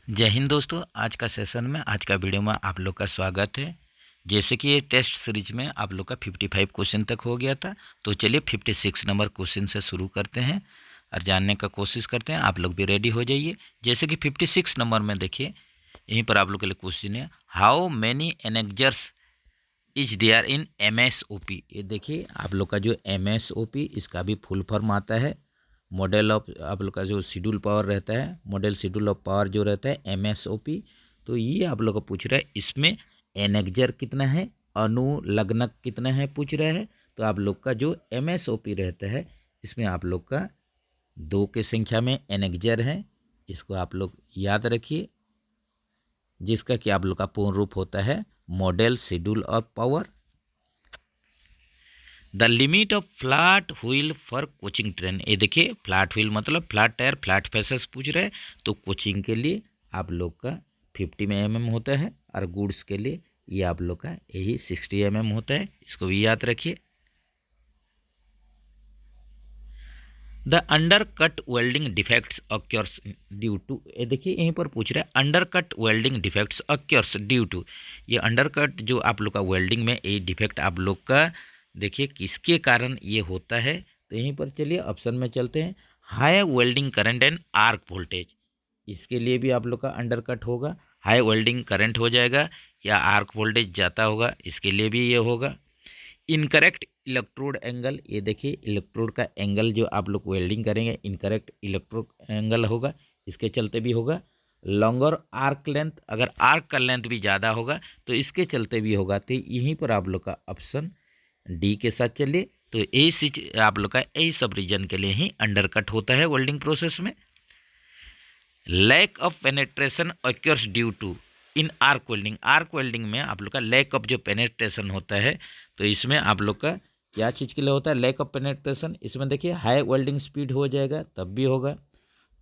जय हिंद दोस्तों। आज का सेशन में आज का वीडियो में आप लोग का स्वागत है। जैसे कि ये टेस्ट सीरीज में आप लोग का 55 क्वेश्चन तक हो गया था, तो चलिए 56 नंबर क्वेश्चन से शुरू करते हैं और जानने का कोशिश करते हैं। आप लोग भी रेडी हो जाइए। जैसे कि 56 नंबर में देखिए, यहीं पर आप लोग के लिए क्वेश्चन है, how many annexures is there in MSOP। ये देखिए आप लोग का जो MSOP, इसका भी फुल फॉर्म आता है मॉडल ऑफ, आप लोग का जो शेड्यूल पावर रहता है, मॉडल शेड्यूल ऑफ पावर जो रहता है MSOP। तो ये आप लोग को पूछ रहा है, इसमें एनेक्जर कितना है, अनुलग्नक कितना है पूछ रहा है। तो आप लोग का जो MSOP रहता है, इसमें आप लोग का 2 की संख्या में एनेक्जर है। इसको आप लोग याद रखिए, जिसका कि आप लोग का पूर्ण रूप होता है model schedule of power. The limit of flat wheel for coaching train. ये देखिए फ्लैट व्हील मतलब फ्लैट टायर, फ्लैट फेसेस पूछ रहे हैं। तो कोचिंग के लिए आप लोग का 50 में mm होता है, और गुड्स के लिए ये आप लोग का यही 60 mm होता है। इसको भी याद रखिए। The under cut welding defects occurs due to. ये देखिए यहीं पर पूछ रहा है under cut welding defects occurs due to. ये अंडर कट जो आप लोग का वेल्डिंग में ये डिफेक्ट आप लोग का देखिए किसके कारण ये होता है। तो यहीं पर चलिए ऑप्शन में चलते हैं। High welding current and arc voltage, इसके लिए भी आप लोग का अंडर कट होगा। हाई वेल्डिंग करंट हो जाएगा या आर्क वोल्टेज जाता होगा, इसके लिए भी ये होगा। इनकरेक्ट इलेक्ट्रोड एंगल, ये देखिए इलेक्ट्रोड का एंगल जो आप लोग वेल्डिंग करेंगे, इनकरेक्ट इलेक्ट्रोड एंगल होगा, इसके चलते भी होगा। लॉन्गर आर्क लेंथ, अगर आर्क का लेंथ भी ज़्यादा होगा तो इसके चलते भी होगा। तो यहीं पर आप लोग का ऑप्शन डी के साथ चलिए। तो यही चीज आप लोग का यही सब रीजन के लिए ही अंडर कट होता है वेल्डिंग प्रोसेस में। Lack of penetration occurs due to in arc welding. Arc welding में आप लोग का लैक ऑफ जो पेनेट्रेशन होता है, तो इसमें आप लोग का क्या चीज़ के लिए होता है लैक ऑफ पेनेट्रेशन। इसमें देखिए हाई वेल्डिंग स्पीड हो जाएगा तब भी होगा।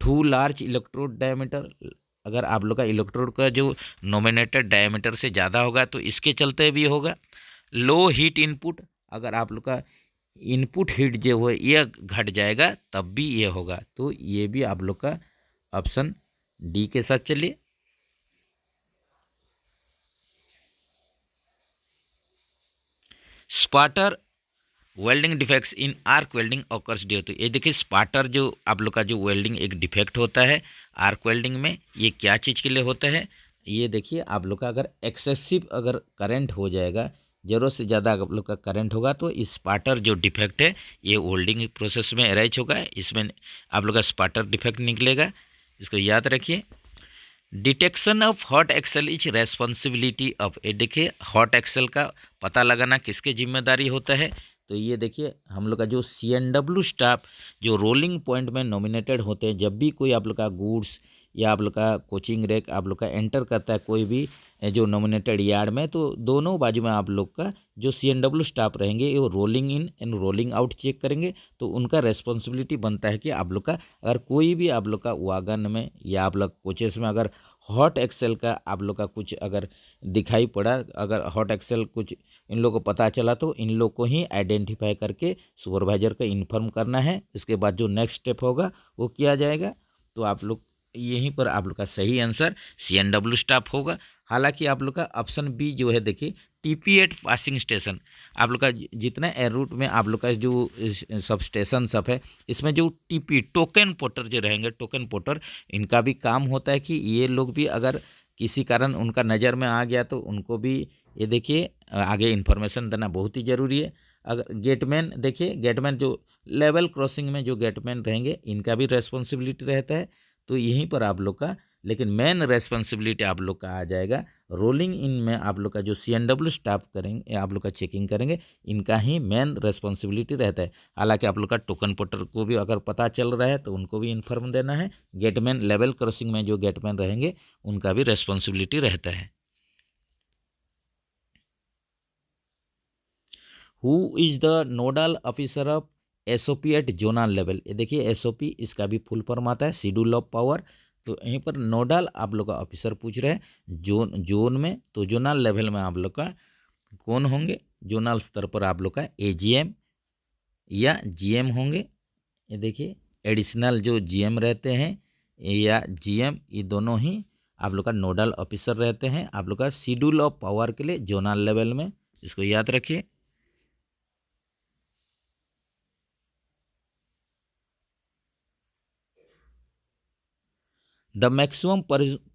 टू लार्ज इलेक्ट्रोड डायमीटर, अगर आप लोग का इलेक्ट्रोड का जो नोमिनेटेड डायमीटर से ज़्यादा होगा तो इसके चलते भी होगा। लो हीट इनपुट, अगर आप लोग का इनपुट हीट जो है ये घट जाएगा तब भी ये होगा। तो ये भी आप लोग का ऑप्शन डी के साथ चलिए। Spatter welding defects in arc welding occurs due to. ये देखिए स्पाटर जो आप लोग का जो वेल्डिंग एक डिफेक्ट होता है आर्क वेल्डिंग में, ये क्या चीज़ के लिए होता है। ये देखिए आप लोग का अगर एक्सेसिव अगर करंट हो जाएगा, ज़रूरत से ज़्यादा आप लोग का करंट होगा, तो इस स्पाटर जो डिफेक्ट है ये वेल्डिंग प्रोसेस में अराइज होगा, इसमें आप लोग का स्पाटर डिफेक्ट निकलेगा। इसको याद रखिए। Detection of hot axle is responsibility of. ये देखिए हॉट एक्सेल का पता लगाना किसके जिम्मेदारी होता है। तो ये देखिए हम लोग का जो CNW स्टाफ जो रोलिंग पॉइंट में नॉमिनेटेड होते हैं, जब भी कोई आप लोग का गुड्स या आप लोग का कोचिंग रैक आप लोग का एंटर करता है कोई भी जो नॉमिनेटेड यार्ड में, तो दोनों बाजू में आप लोग का जो CNW स्टाफ रहेंगे वो rolling in and rolling out check करेंगे। तो उनका रेस्पॉन्सिबिलिटी बनता है कि आप लोग का अगर कोई भी आप लोग का वागन में या आप लोग कोचेस में अगर हॉट एक्सेल का आप लोग का कुछ अगर दिखाई पड़ा, अगर हॉट एक्सेल कुछ इन लोगों को पता चला, तो इन लोग को ही आइडेंटिफाई करके सुपरवाइजर को इन्फॉर्म करना है। इसके बाद जो नेक्स्ट स्टेप होगा वो किया जाएगा। तो आप लोग यहीं पर आप लोग का सही आंसर CNW स्टाफ होगा। हालांकि आप लोग का ऑप्शन बी जो है देखिए TP8 पासिंग स्टेशन, आप लोग का जितना एयर रूट में आप लोग का जो सब स्टेशन सब है, इसमें जो TP टोकन पोर्टर जो रहेंगे, टोकन पोर्टर, इनका भी काम होता है कि ये लोग भी अगर किसी कारण उनका नज़र में आ गया तो उनको भी ये देखिए आगे इन्फॉर्मेशन देना बहुत ही ज़रूरी है। अगर गेटमैन देखिए, गेटमैन जो लेवल क्रॉसिंग में जो गेटमैन रहेंगे इनका भी रेस्पॉन्सिबिलिटी रहता है। तो यहीं पर आप लोग का लेकिन मेन रेस्पॉन्सिबिलिटी आप लोग का आ जाएगा रोलिंग इन में। आप लोग का जो CNW स्टाफ करेंगे, आप लोग का चेकिंग करेंगे, इनका ही मेन रेस्पॉन्सिबिलिटी रहता है। हालांकि आप लोग का टोकन पोर्टर को भी अगर पता चल रहा है तो उनको भी इन्फॉर्म देना है। गेटमैन लेवल क्रॉसिंग में जो गेटमैन रहेंगे उनका भी रेस्पॉन्सिबिलिटी रहता है। Who is the nodal officer of SOP at zonal level. ये देखिए SOP इसका भी फुल फॉर्म आता है शेड्यूल ऑफ पावर। तो यहीं पर नोडल आप लोग का ऑफिसर पूछ रहे हैं जोन में, तो जोनल लेवल में आप लोग का कौन होंगे। जोनल स्तर पर आप लोग का AGM या GM होंगे। ये देखिए एडिशनल जो GM रहते हैं या GM, ये दोनों ही आप लोग का नोडल ऑफिसर रहते हैं आप लोग का शेड्यूल ऑफ पावर के लिए जोनल लेवल में, इसको याद रखिए। The maximum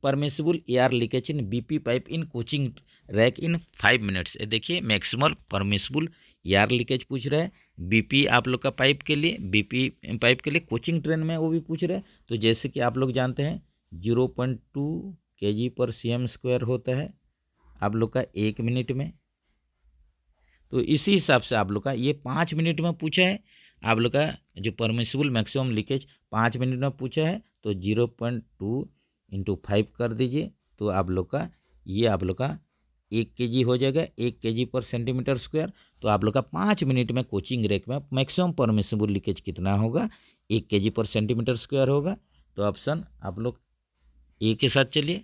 permissible air leakage in BP pipe in coaching rack in 5 minutes. देखिए मैक्सिमम परमिसिबल एयर लीकेज पूछ रहा है बीपी आप लोग का पाइप के लिए, बीपी पाइप के लिए कोचिंग ट्रेन में वो भी पूछ रहा है। तो जैसे कि आप लोग जानते हैं 0.2 kg/cm² होता है आप लोग का 1 मिनट में। तो इसी हिसाब से आप लोग का ये 5 मिनट में पूछा है, आप लोग का जो परमिसिबल मैक्सिमम लीकेज 5 मिनट में पूछा है तो 0.2 × 5 कर दीजिए, तो आप लोग का ये आप लोग का 1 kg हो जाएगा, 1 kg/cm²। तो आप लोग का 5 मिनट में कोचिंग रैक में मैक्सिमम परमिसिबल लीकेज कितना होगा, 1 kg/cm² होगा। तो ऑप्शन आप लोग ए के साथ चलिए।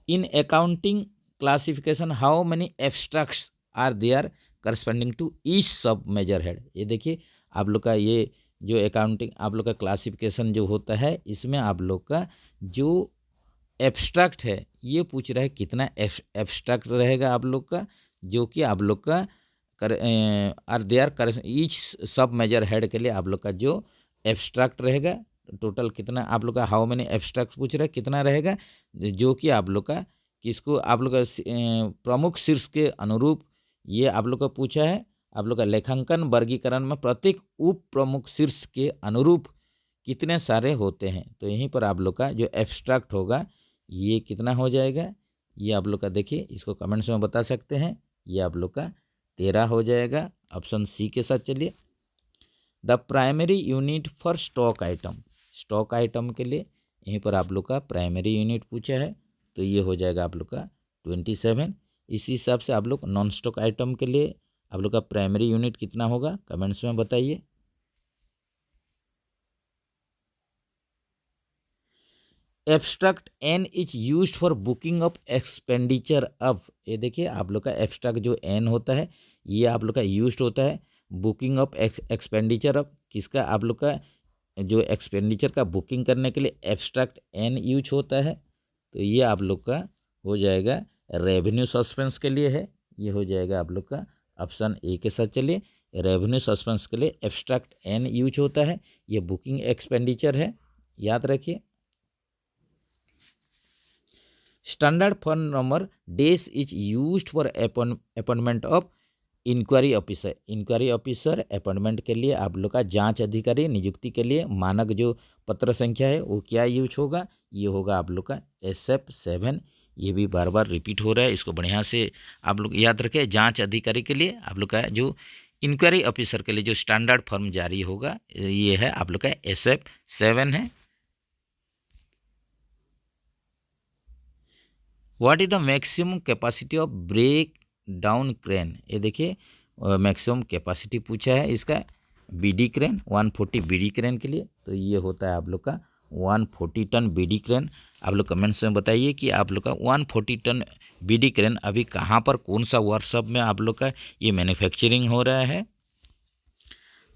In accounting classification how many abstracts are there corresponding to each sub major head. ये देखिए आप लोग का ये जो अकाउंटिंग आप लोग का क्लासिफिकेशन जो होता है इसमें आप लोग का जो एब्स्ट्रैक्ट है ये पूछ रहा है कितना एब्स्ट्रैक्ट रहेगा आप लोग का, जो कि आप लोग का आर देयर कर ईच सब मेजर हेड के लिए आप लोग का जो एब्स्ट्रैक्ट रहेगा टोटल कितना आप लोग का हाउ मेनी एब्स्ट्रैक्ट पूछ रहा है कितना रहेगा, जो कि आप लोग का किसको आप लोग का प्रमुख शीर्ष के अनुरूप ये आप लोग का पूछा है। आप लोग का लेखांकन वर्गीकरण में प्रत्येक उप प्रमुख शीर्ष के अनुरूप कितने सारे होते हैं। तो यहीं पर आप लोग का जो एब्स्ट्रैक्ट होगा ये कितना हो जाएगा, ये आप लोग का देखिए इसको कमेंट्स में बता सकते हैं। ये आप लोग का 13 हो जाएगा। ऑप्शन सी के साथ चलिए। The primary unit for stock item, stock item के लिए यहीं पर आप लोग का प्राइमरी यूनिट पूछा है तो ये हो जाएगा आप लोग का 27। इसी हिसाब से आप लोग नॉन स्टॉक आइटम के लिए आप लोग का प्राइमरी यूनिट कितना होगा कमेंट्स में बताइए। Abstract N is used for booking of expenditure of. ये देखिए आप लोग का एब्स्ट्रैक्ट जो एन होता है ये आप लोग का यूज्ड होता है बुकिंग ऑफ एक्सपेंडिचर ऑफ, किसका आप लोग का जो एक्सपेंडिचर का बुकिंग करने के लिए एब्स्ट्रैक्ट एन यूज होता है। तो ये आप लोग का हो जाएगा रेवेन्यू सस्पेंस के लिए है, ये हो जाएगा आप लोग का ऑप्शन ए के साथ चलिए। रेवेन्यू सस्पेंस के लिए एब्स्ट्रैक्ट एन यूज होता है, ये बुकिंग एक्सपेंडिचर है, याद रखिए। Standard form number days is used for appointment of inquiry officer. Inquiry officer appointment के लिए आप लोग का जांच अधिकारी नियुक्ति के लिए मानक जो पत्र संख्या है वो क्या यूज होगा, ये होगा आप लोग का SF7। ये भी बार बार रिपीट हो रहा है, इसको बढ़िया से आप लोग याद रखें। जांच अधिकारी के लिए आप लोग का जो इंक्वायरी ऑफिसर के लिए जो स्टैंडर्ड फॉर्म जारी होगा ये है आप लोग का SF7 है। What is the maximum capacity of breakdown crane. ये देखिए मैक्सिमम कैपेसिटी पूछा है इसका BD क्रेन 140 BD क्रेन के लिए, तो ये होता है आप लोग का 140 टन BD क्रेन। आप लोग कमेंट्स में बताइए कि आप लोग का 140 टन BD क्रेन अभी कहाँ पर कौन सा वर्कशॉप में आप लोग का ये मैन्युफैक्चरिंग हो रहा है।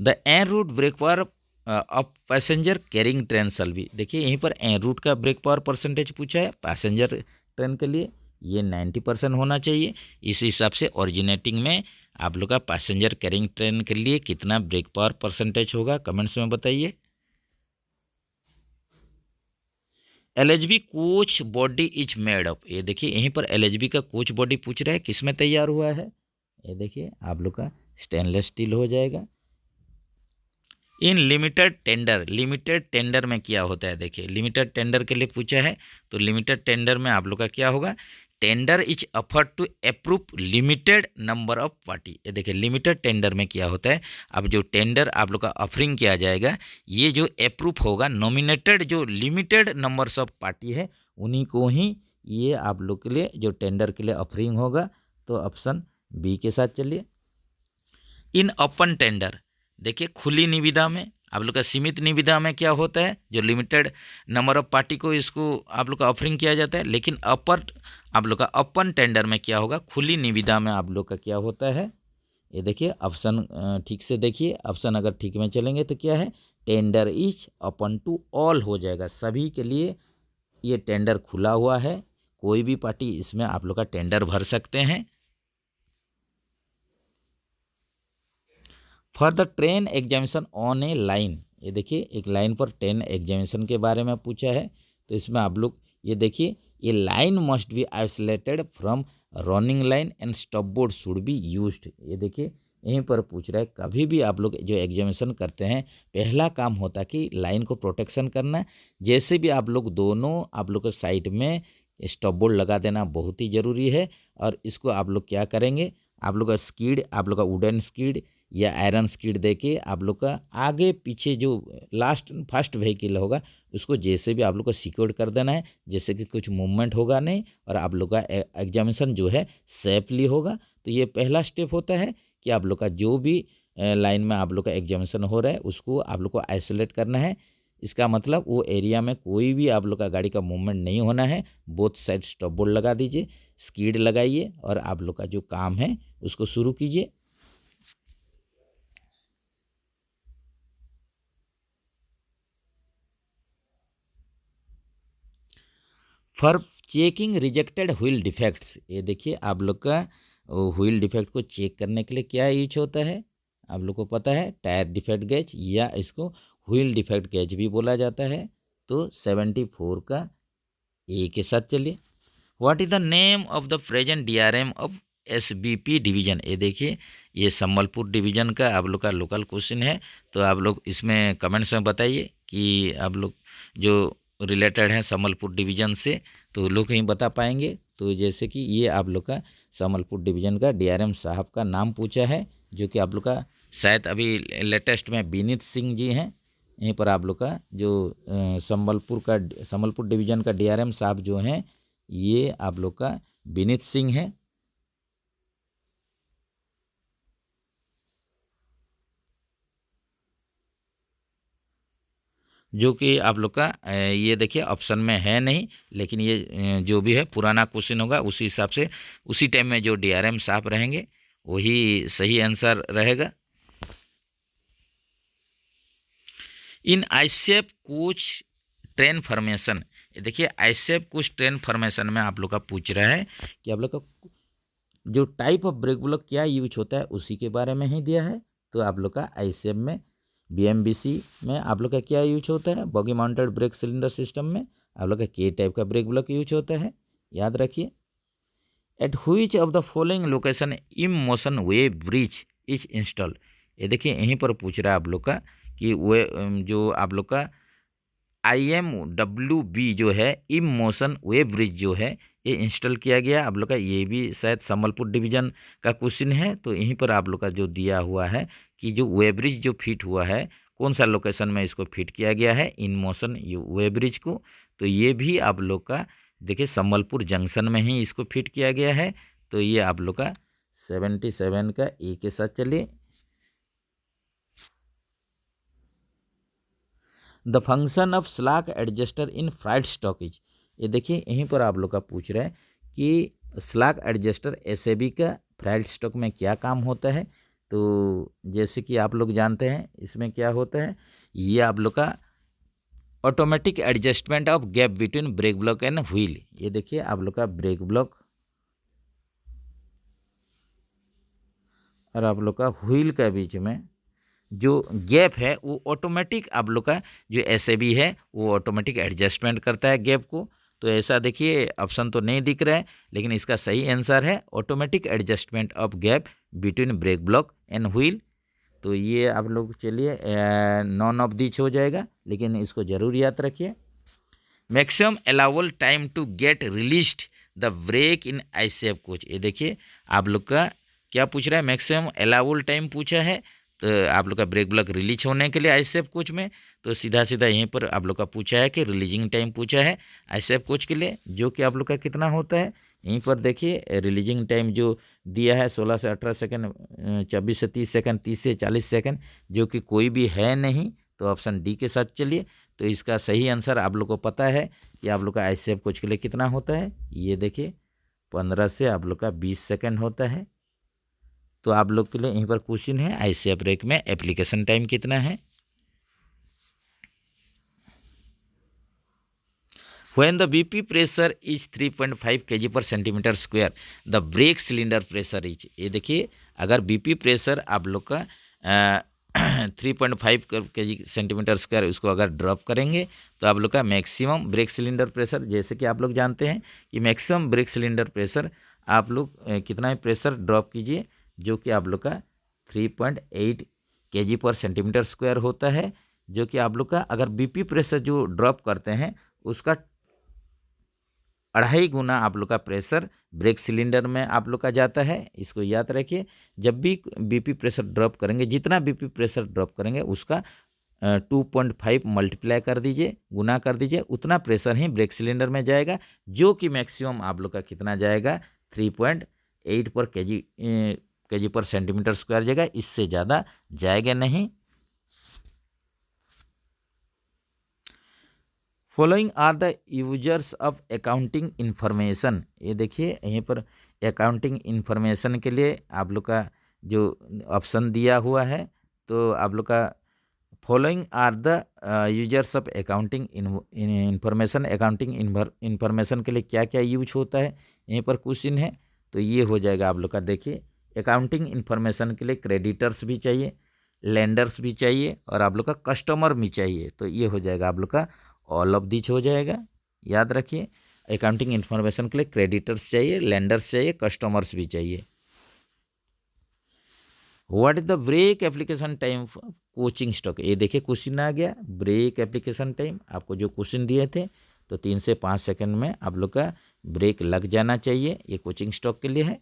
The en route brake power of passenger carrying train shall be. देखिए यहीं पर एन रूट का ब्रेक पावर परसेंटेज पूछा है पैसेंजर ट्रेन के लिए, ये 90% होना चाहिए। इस हिसाब से ओरिजिनेटिंग में आप लोग का पैसेंजर कैरिंग ट्रेन के लिए कितना ब्रेक पावर परसेंटेज होगा कमेंट्स में बताइए। LHB coach body is made of. ये देखिए यहीं पर LHB का कोच बॉडी पूछ रहा है किस में तैयार हुआ है, ये देखिए आप लोग का स्टेनलेस स्टील हो जाएगा। In limited tender, limited tender में क्या होता है, देखिए लिमिटेड टेंडर के लिए पूछा है तो लिमिटेड टेंडर में आप लोग का क्या होगा, tender is offered to approve limited number of party. ये देखिए लिमिटेड टेंडर में क्या होता है, अब जो टेंडर आप लोग का ऑफरिंग किया जाएगा ये जो अप्रूव होगा नॉमिनेटेड जो लिमिटेड नंबर्स ऑफ पार्टी है उन्हीं को ही ये आप लोग के लिए जो टेंडर के लिए ऑफरिंग होगा। तो ऑप्शन बी के साथ चलिए। इन ओपन टेंडर, देखिए खुली निविदा में आप लोग का सीमित निविदा में क्या होता है जो लिमिटेड नंबर ऑफ पार्टी को इसको आप लोग का ऑफरिंग किया जाता है, लेकिन अपर आप लोग का ओपन टेंडर में क्या होगा खुली निविदा में आप लोग का क्या होता है। ये देखिए ऑप्शन ठीक से देखिए, ऑप्शन अगर ठीक में चलेंगे तो क्या है tender is open to all हो जाएगा, सभी के लिए ये टेंडर खुला हुआ है, कोई भी पार्टी इसमें आप लोग का टेंडर भर सकते हैं। For the train examination on A line, ये देखिए एक लाइन पर ट्रेन एग्जामिनेशन के बारे में पूछा है, तो इसमें आप लोग ये देखिए, ये line must be isolated from running line and stop board should be used. ये देखिए यहीं पर पूछ रहा है, कभी भी आप लोग जो एग्जामिनेशन करते हैं पहला काम होता है कि लाइन को प्रोटेक्शन करना। जैसे भी आप लोग दोनों आप लोग के साइड में स्टॉप बोर्ड लगा देना बहुत ही ज़रूरी है। और इसको आप लोग क्या करेंगे, आप लोग का स्कीड, आप लोग का वुडन स्कीड या आयरन स्कीड देके आप लोग का आगे पीछे जो लास्ट फर्स्ट व्हीकल होगा उसको जैसे भी आप लोग को सिक्योर कर देना है, जैसे कि कुछ मूवमेंट होगा नहीं और आप लोग का एग्जामिनेशन जो है सेफली होगा। तो ये पहला स्टेप होता है कि आप लोग का जो भी लाइन में आप लोग का एग्जामिनेशन हो रहा है उसको आप लोग को आइसोलेट करना है। इसका मतलब वो एरिया में कोई भी आप लोग का गाड़ी का मूवमेंट नहीं होना है। बोथ साइड स्टॉप बोर्ड लगा दीजिए, स्कीड लगाइए और आप लोग का जो काम है उसको शुरू कीजिए। For checking rejected wheel defects, ये देखिए आप लोग का व्हील डिफेक्ट को चेक करने के लिए क्या यूज होता है, आप लोग को पता है टायर डिफेक्ट गेज या इसको व्हील डिफेक्ट गेज भी बोला जाता है। तो 74 का ए के साथ चलिए। What is the name of the present DRM of SBP division, ये देखिए ये संबलपुर डिवीजन का आप लोग का लोकल क्वेश्चन है। तो आप लोग इसमें कमेंट्स में बताइए कि आप लोग जो रिलेटेड हैं संबलपुर डिवीजन से, तो लोग कहीं बता पाएंगे। तो जैसे कि ये आप लोग का संबलपुर डिवीजन का डीआरएम साहब का नाम पूछा है, जो कि आप लोग का शायद अभी लेटेस्ट में विनीत सिंह जी हैं। यहीं पर आप लोग का जो संबलपुर डिवीजन का डीआरएम साहब जो हैं ये आप लोग का विनीत सिंह है। जो कि आप लोग का ये देखिए ऑप्शन में है नहीं, लेकिन ये जो भी है पुराना क्वेश्चन होगा उसी हिसाब से उसी टाइम में जो डीआरएम साहब रहेंगे वही सही आंसर रहेगा। इन आईसेफ कोच ट्रेन फॉर्मेशन, ये देखिए आईसेफ कोच ट्रेन फॉर्मेशन में आप लोग का पूछ रहा है कि आप लोग का जो टाइप ऑफ ब्रेक ब्लॉक क्या यूज होता है उसी के बारे में ही दिया है। तो आप लोग का आईसेफ में बीएमबीसी में आप लोग का क्या यूज होता है, boggy mounted brake cylinder system में आप लोग का के टाइप का ब्रेक ब्लॉक यूज होता है, याद रखिए। At which of the following location in motion weigh bridge is install, ये देखिए यहीं पर पूछ रहा है आप लोग का कि वे जो आप लोग का IMWB जो है इम मोशन वेव ब्रिज जो है ये इंस्टॉल किया गया आप लोग का, ये भी शायद संबलपुर डिवीजन का क्वेश्चन है। तो यहीं पर आप लोग का जो दिया हुआ है कि जो वेव ब्रिज जो फिट हुआ है कौन सा लोकेशन में इसको फिट किया गया है इन मोशन वेव ब्रिज को, तो ये भी आप लोग का देखिए संबलपुर जंक्शन में ही इसको फिट किया गया है। तो ये आप लोग का 77 का ए के साथ चलिए। The function of slog adjuster in fried stockage, ये देखिए यहीं पर आप लोग का पूछ रहा है कि स्लॉक एडजस्टर एसएबी का फ्राइड स्टॉक में क्या काम होता है। तो जैसे कि आप लोग जानते हैं इसमें क्या होता है, ये आप लोग का automatic adjustment of gap between brake block and wheel, ये देखिए आप लोग का ब्रेक ब्लॉक और आप लोग का व्हील का बीच में जो गैप है वो ऑटोमेटिक आप लोग का जो एसएबी है वो ऑटोमेटिक एडजस्टमेंट करता है गैप को। तो ऐसा देखिए ऑप्शन तो नहीं दिख रहा है, लेकिन इसका सही आंसर है automatic adjustment of gap between brake block and wheel. तो ये आप लोग चलिए नॉन ऑफ दिच हो जाएगा, लेकिन इसको ज़रूर याद रखिए। Maximum allowable time to get released the brake in ICF coach, ये देखिए आप लोग का क्या पूछ रहा है, मैक्सिमम अलाउबल टाइम पूछा है। तो आप लोग का ब्रेक ब्लॉक रिलीज होने के लिए आईसेफ कोच में, तो सीधा सीधा यहीं पर आप लोग का पूछा है कि रिलीजिंग टाइम पूछा है आईसेफ कोच के लिए, जो कि आप लोग का कितना होता है। यहीं पर देखिए रिलीजिंग टाइम जो दिया है 16 से 18 सेकंड, 24 से 30 सेकंड, 30 से 40 सेकंड, जो कि कोई भी है नहीं। तो ऑप्शन डी के साथ चलिए। तो इसका सही आंसर आप लोग को पता है कि आप लोग का आईसेफ कोच के लिए कितना होता है, ये देखिए 15 से आप लोग का 20 सेकंड होता है। तो आप लोग के लिए यहीं पर क्वेश्चन है आईसेफ ब्रेक में एप्लीकेशन टाइम कितना है। When the BP pressure is 3.5 kg पर centimetre square the brake cylinder pressure is, ये देखिए अगर बीपी प्रेशर आप लोग का 3.5 kg सेंटीमीटर स्क्वायर उसको अगर ड्रॉप करेंगे तो आप लोग का मैक्सिमम ब्रेक सिलेंडर प्रेशर, जैसे कि आप लोग जानते हैं कि मैक्सिमम ब्रेक सिलेंडर प्रेशर आप लोग कितना प्रेशर ड्रॉप कीजिए, जो कि आप लोग का 3.8 kg पर सेंटीमीटर स्क्वायर होता है, जो कि आप लोग का अगर बीपी प्रेशर जो ड्रॉप करते हैं उसका 2.5 गुना आप लोग का प्रेशर ब्रेक सिलेंडर में आप लोग का जाता है। इसको याद रखिए, जब भी बीपी प्रेशर ड्रॉप करेंगे, जितना बीपी प्रेशर ड्रॉप करेंगे उसका 2.5 मल्टीप्लाई कर दीजिए, गुना कर दीजिए, उतना प्रेशर ही ब्रेक सिलेंडर में जाएगा, जो कि मैक्सिमम आप लोग का कितना जाएगा 3.8 पर केजी पर सेंटीमीटर स्क्वायर जाएगा, इससे ज़्यादा जाएगा नहीं। Following are the users of accounting information, ये देखिए यहीं पर अकाउंटिंग इन्फॉर्मेशन के लिए आप लोग का जो ऑप्शन दिया हुआ है, तो आप लोग का following are the users of accounting information, accounting information के लिए क्या क्या यूज होता है, यहीं पर क्वेश्चन है, तो ये हो जाएगा आप लोग का। देखिए अकाउंटिंग इन्फॉर्मेशन के लिए क्रेडिटर्स भी चाहिए, लेंडर्स भी चाहिए और आप लोग का कस्टमर भी चाहिए, तो ये हो जाएगा आप लोग का ऑल ऑफ दिच हो जाएगा। याद रखिए अकाउंटिंग इन्फॉर्मेशन के लिए क्रेडिटर्स चाहिए, लेंडर्स चाहिए, कस्टमर्स भी चाहिए। What is the break application time coaching stock, ये देखिए क्वेश्चन आ गया, ब्रेक एप्लीकेशन टाइम आपको जो क्वेश्चन दिए थे, तो 3 से 5 सेकंड में आप लोग का ब्रेक लग जाना चाहिए, ये कोचिंग स्टॉक के लिए है।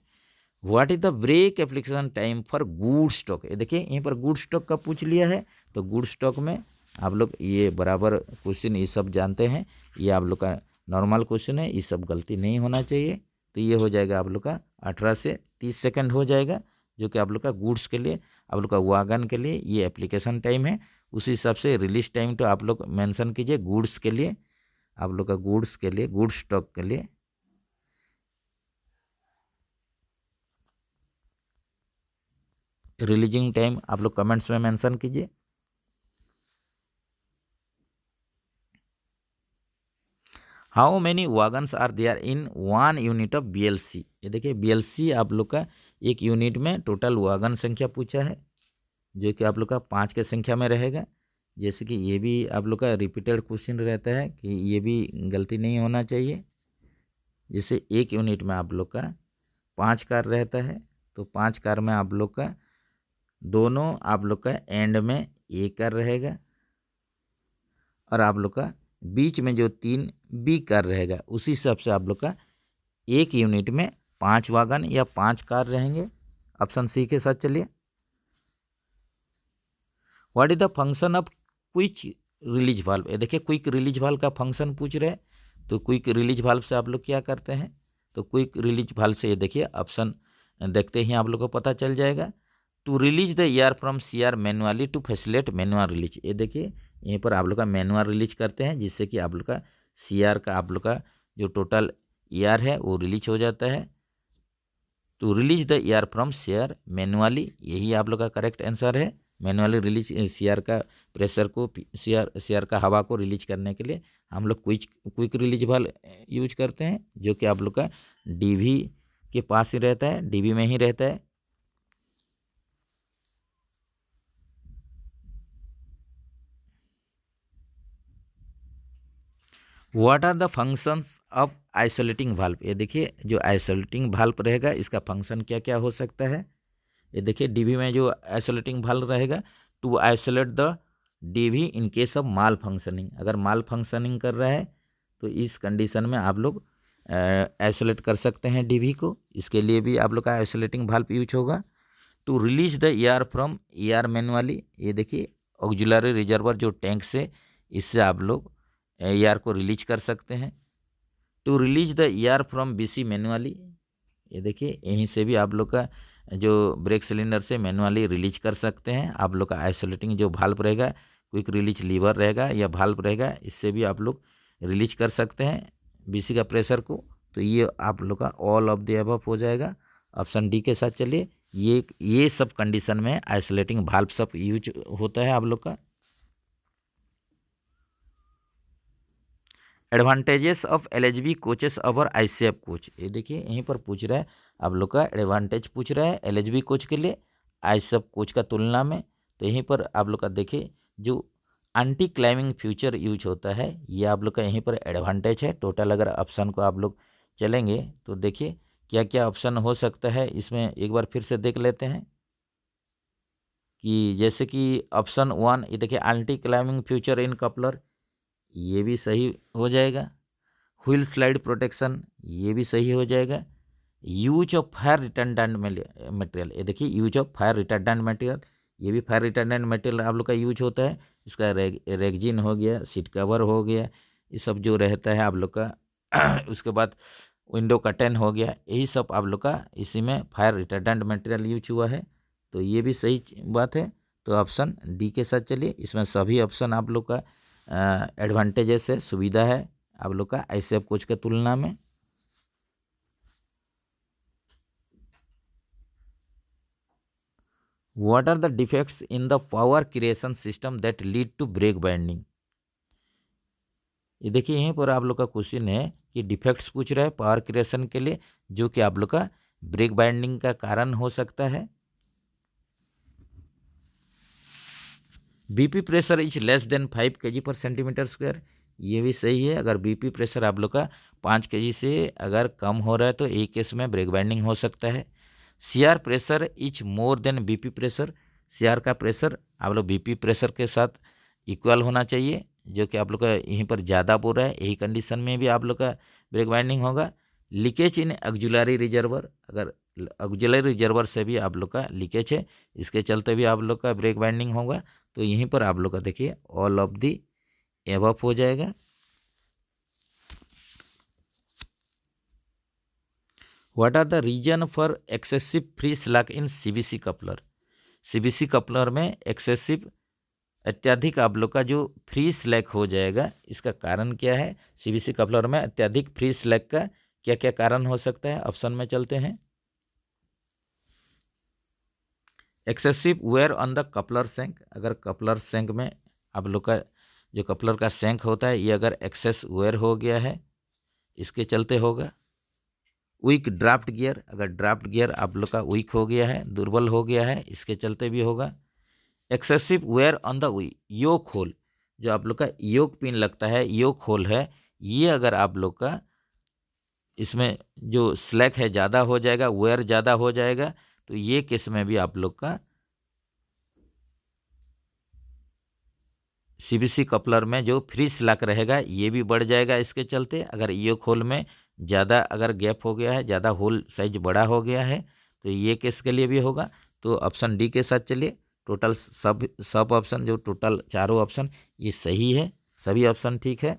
What is the break application time for good stock, ये देखिए यहीं पर गुड स्टॉक का पूछ लिया है, तो गुड स्टॉक में आप लोग ये बराबर क्वेश्चन ये सब जानते हैं, ये आप लोग का नॉर्मल क्वेश्चन है, ये सब गलती नहीं होना चाहिए, तो ये हो जाएगा आप लोग का 18 से 30 सेकंड हो जाएगा, जो कि आप लोग का गुड्स के लिए, आप लोग का वागन के लिए ये एप्लीकेशन टाइम है। उसी हिसाब से रिलीज टाइम तो आप लोग मेंशन कीजिए गुड्स के लिए, आप लोग का गुड्स के लिए, गुड स्टॉक के लिए रिलीजिंग टाइम आप लोग कमेंट्स में मेंशन कीजिए। How many wagons are there in 1 unit of BLC, ये देखिए BLC आप लोग का एक यूनिट में टोटल वागन संख्या पूछा है, जो कि आप लोग का 5 के संख्या में रहेगा। जैसे कि ये भी आप लोग का रिपीटेड क्वेश्चन रहता है कि ये भी गलती नहीं होना चाहिए। जैसे एक यूनिट में आप लोग का 5 कार रहता है, तो 5 कार में आप लोग का दोनों आप लोग का एंड में एक कार रहेगा, और आप लोग का बीच में जो 3 बी कार रहेगा, उसी हिसाब से आप लोग का एक यूनिट में 5 वागन या 5 कार रहेंगे। ऑप्शन सी के साथ चलिए। What is the function of quick release valve, ये देखिए क्विक रिलीज वाल्व का फंक्शन पूछ रहे हैं, तो क्विक रिलीज वाल्व से आप लोग क्या करते हैं, तो क्विक रिलीज वाल्व से ये देखिए ऑप्शन देखते ही आप लोग को पता चल जाएगा। To release the air from CR manually to facilitate manual release, ये देखिए यहीं पर आप लोग का मैनुअल रिलीज करते हैं, जिससे कि आप लोग का CR का आप लोग का जो टोटल एयर है वो रिलीज हो जाता है। To release the air from CR manually, यही आप लोग का करेक्ट आंसर है। मैनुअली रिलीज CR का प्रेशर को, CR का हवा को रिलीज करने के लिए हम लोग क्विक रिलीज वाल्व यूज करते हैं, जो कि आप लोग का DV के पास ही रहता है, DV में ही रहता है। What are the functions of isolating valve, ये देखिए जो आइसोलेटिंग वाल्व रहेगा इसका फंक्शन क्या क्या हो सकता है। ये देखिए DV में जो आइसोलेटिंग वाल्व रहेगा, to isolate the DV in case of malfunctioning, अगर माल फंक्शनिंग कर रहा है तो इस कंडीशन में आप लोग आइसोलेट कर सकते हैं DV को, इसके लिए भी आप लोग का आइसोलेटिंग वाल्व यूज होगा। To release the air from air manually, ये देखिए ऑक्सिलरी रिजर्वर जो टैंक से, इससे आप लोग एयर को रिलीज कर सकते हैं। To release the air from BC manually, ये देखिए यहीं से भी आप लोग का जो ब्रेक सिलेंडर से मैनुअली रिलीज कर सकते हैं। आप लोग का आइसोलेटिंग जो भाल्व रहेगा, क्विक रिलीज लीवर रहेगा या भाल्व रहेगा, इससे भी आप लोग रिलीज कर सकते हैं BC का प्रेशर को, तो ये आप लोग का ऑल ऑफ द अबव हो जाएगा। ऑप्शन डी के साथ चलिए, ये सब कंडीशन में आइसोलेटिंग भाल्व सब यूज होता है आप लोग का। Advantages of LHB coaches over ICF coach. ये देखिए यहीं पर पूछ रहा है आप लोग का एडवांटेज पूछ रहा है एलएचबी कोच के लिए आईसीएफ कोच का तुलना में। तो यहीं पर आप लोग का देखिए जो एंटी क्लाइमिंग फ्यूचर यूज होता है ये आप लोग का यहीं पर एडवांटेज है। टोटल अगर ऑप्शन को आप लोग चलेंगे तो देखिए क्या क्या ऑप्शन हो सकता है इसमें एक बार फिर से देख लेते हैं कि जैसे कि ऑप्शन 1 ये देखिए anti climbing future in coupler, ये भी सही हो जाएगा। व्हील स्लाइड प्रोटेक्शन, ये भी सही हो जाएगा। यूज ऑफ फायर रिटर्डेंट मटेरियल, ये देखिए यूज ऑफ फायर रिटर्डेंट मटेरियल, ये भी फायर रिटर्डेंट मटेरियल आप लोग का यूज होता है। इसका रेगजिन हो गया, सीट कवर हो गया, ये सब जो रहता है आप लोग का उसके बाद विंडो कर्टेन हो गया, यही सब आप लोग का इसी में फायर रिटर्डेंट मटेरियल यूज हुआ है। तो ये भी सही बात है। तो ऑप्शन डी के साथ चलिए, इसमें सभी ऑप्शन आप लोग का एडवांटेजेस है, सुविधा है आप लोग का आईसीएफ कोच के तुलना में। What are the defects in the power creation system that lead to brake binding. ये देखिए यहीं पर आप लोग का क्वेश्चन है कि डिफेक्ट्स पूछ रहा है पावर क्रिएशन के लिए जो कि आप लोग का ब्रेक बाइंडिंग का कारण हो सकता है। BP pressure is less than 5 kg पर सेंटीमीटर स्क्वायर, ये भी सही है। अगर बीपी प्रेशर आप लोग का 5 kg से अगर कम हो रहा है तो एक केस में ब्रेक बाइंडिंग हो सकता है। CR pressure is more than BP pressure, CR का प्रेशर आप लोग बीपी प्रेशर के साथ इक्वल होना चाहिए, जो कि आप लोग का यहीं पर ज़्यादा बोल रहा है, यही कंडीशन में भी आप लोग का ब्रेक बाइंडिंग होगा। लीकेज इन ऑक्सिलरी रिजर्वर, अगर ऑक्सिलरी रिजर्वर से भी आप लोग का लीकेज है, इसके चलते भी आप लोग का ब्रेक बाइंडिंग होगा। तो यहीं पर आप लोग का देखिए ऑल ऑफ दी एबव हो जाएगा। What are the reason for excessive free slack in CBC coupler, CBC coupler में एक्सेसिव अत्यधिक आप लोग का जो फ्री स्लैक हो जाएगा, इसका कारण क्या है। सीबीसी कपलर में अत्यधिक फ्री स्लैक का क्या क्या कारण हो सकता है, ऑप्शन में चलते हैं। Excessive wear on the coupler shank, अगर कपलर सेंक में आप लोग का जो कपलर का सेंक होता है ये अगर एक्सेस वेयर हो गया है इसके चलते होगा। वीक ड्राफ्ट गियर, अगर ड्राफ्ट गियर आप लोग का वीक हो गया है, दुर्बल हो गया है, इसके चलते भी होगा। Excessive wear on the yoke hole, जो आप लोग का योक पिन लगता है, योक होल है, ये अगर आप लोग का इसमें जो स्लैक है ज़्यादा हो जाएगा, वेयर ज़्यादा हो जाएगा, तो ये केस में भी आप लोग का सीबीसी कपलर में जो फ्री स्लैक रहेगा ये भी बढ़ जाएगा इसके चलते। अगर योक होल में ज़्यादा अगर गैप हो गया है, ज़्यादा होल साइज बड़ा हो गया है, तो ये केस के लिए भी होगा। तो ऑप्शन डी के साथ चलिए। टोटल सब ऑप्शन जो टोटल चारों ऑप्शन ये सही है, सभी ऑप्शन ठीक है।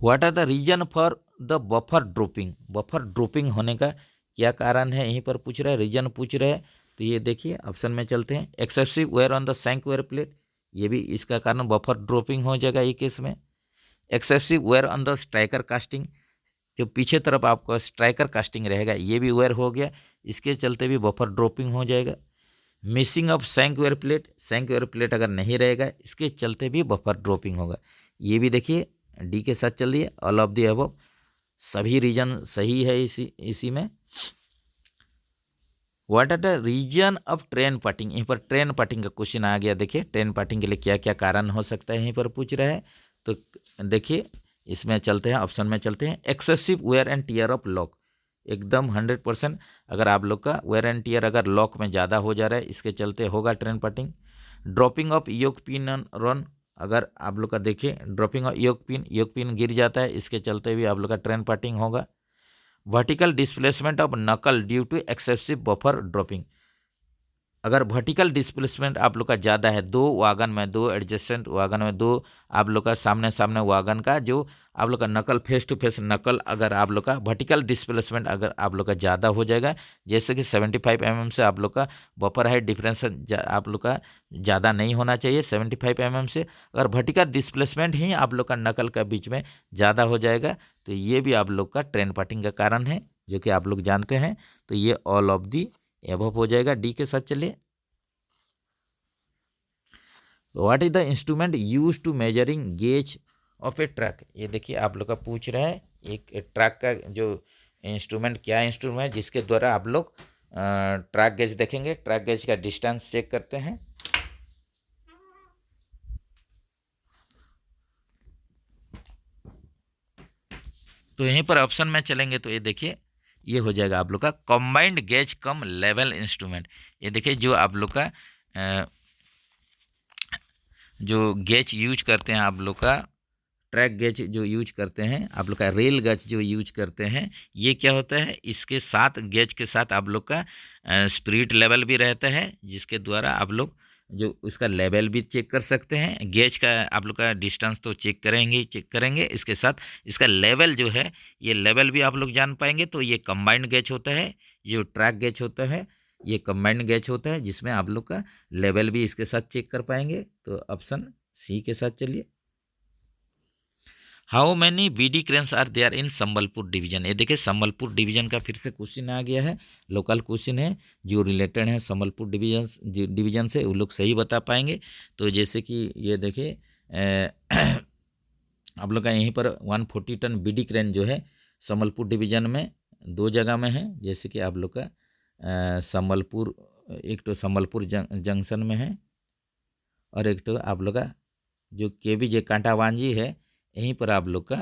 What are the reason for the buffer dropping, buffer dropping होने का क्या कारण है, यहीं पर पूछ रहा है, रीजन पूछ रहा है। तो ये देखिए ऑप्शन में चलते हैं। Excessive wear on the shank wear plate, ये भी इसका कारण बफर ड्रॉपिंग हो जाएगा ये केस में। Excessive wear on the striker casting, जो पीछे तरफ आपका स्ट्राइकर कास्टिंग रहेगा ये भी वेयर हो गया, इसके चलते भी बफर ड्रॉपिंग हो जाएगा। Missing of shank wear plate, shank wear plate अगर नहीं रहेगा इसके चलते भी बफर ड्रॉपिंग होगा, ये भी देखिए डी के साथ चलिए। ऑल ऑफ दी अबव, सभी रीजन सही है इसी में। What are the reason of train parting, यहीं पर ट्रेन पटिंग का क्वेश्चन आ गया। देखिए ट्रेन पटिंग के लिए क्या क्या कारण हो सकता है यहीं पर पूछ रहा है। तो देखिए इसमें चलते हैं, ऑप्शन में चलते हैं। Excessive wear and tear of lock, एकदम 100% अगर आप लोग का वेयर एंड टीयर अगर लॉक में ज़्यादा हो जा रहा है इसके चलते होगा train parting. Dropping of yoke pin on run, अगर आप लोग का देखिए ड्रॉपिंग ऑफ योक पिन गिर जाता है इसके चलते भी आप लोग का ट्रेन पटिंग होगा। Vertical displacement of knuckle due to excessive buffer dropping, अगर वर्टिकल डिस्प्लेसमेंट आप लोग का ज़्यादा है, दो वागन में, दो एडजेसेंट वागन में, दो आप लोग का सामने सामने वागन का जो आप लोग का नकल फेस टू फेस नकल, अगर आप लोग का वर्टिकल डिस्प्लेसमेंट अगर आप लोग का ज़्यादा हो जाएगा, जैसे कि 75 mm से आप लोग का बफर हाइट डिफरेंस आप लोग का ज़्यादा नहीं होना चाहिए 75 mm से। अगर वर्टिकल डिस्प्लेसमेंट ही आप लोग का नकल का बीच में ज़्यादा हो जाएगा तो ये भी आप लोग का ट्रेन पटिंग का कारण है, जो कि आप लोग जानते हैं। तो ये ऑल ऑफ दी एबव हो जाएगा, डी के साथ चलिए। What is the instrument use to measuring gauge of a truck. ये देखिए आप लोग का पूछ रहा है एक ट्रक का जो इंस्ट्रूमेंट, क्या इंस्ट्रूमेंट है जिसके द्वारा आप लोग ट्रक गेज देखेंगे, ट्रक गेज का डिस्टेंस चेक करते हैं। तो यहीं पर ऑप्शन में चलेंगे तो ये देखिए ये हो जाएगा आप लोग का कंबाइंड गेज कम लेवल इंस्ट्रूमेंट। ये देखिए जो आप लोग का जो गेज यूज करते हैं आप लोग का, ट्रैक गेज जो यूज करते हैं आप लोग का, रेल गेज जो यूज करते हैं, ये क्या होता है, इसके साथ गेज के साथ आप लोग का स्पिरिट लेवल भी रहता है, जिसके द्वारा आप लोग जो उसका लेवल भी चेक कर सकते हैं। गेज का आप लोग का डिस्टेंस तो चेक करेंगे ही चेक करेंगे, इसके साथ इसका लेवल जो है ये लेवल भी आप लोग जान पाएंगे। तो ये कंबाइंड गेज होता है, जो ट्रैक गेज होता है ये कंबाइंड गेज होता है, जिसमें आप लोग का लेवल भी इसके साथ चेक कर पाएंगे। तो ऑप्शन सी के साथ चलिए। How many BD cranes are there in Sambalpur division. ये देखिए संबलपुर डिवीजन का फिर से क्वेश्चन आ गया है, लोकल क्वेश्चन है जो रिलेटेड है संबलपुर डिवीजन से, वो लोग सही बता पाएंगे। तो जैसे कि ये देखिए आप लोग का यहीं पर 140 टन बीडी क्रेन जो है संबलपुर डिवीजन में 2 जगह में है। जैसे कि आप लोग का संबलपुर, एक तो संबलपुर जंक्शन में है और एक तो आप लोग का जो KBJ कांटावांजी है, यहीं पर आप लोग का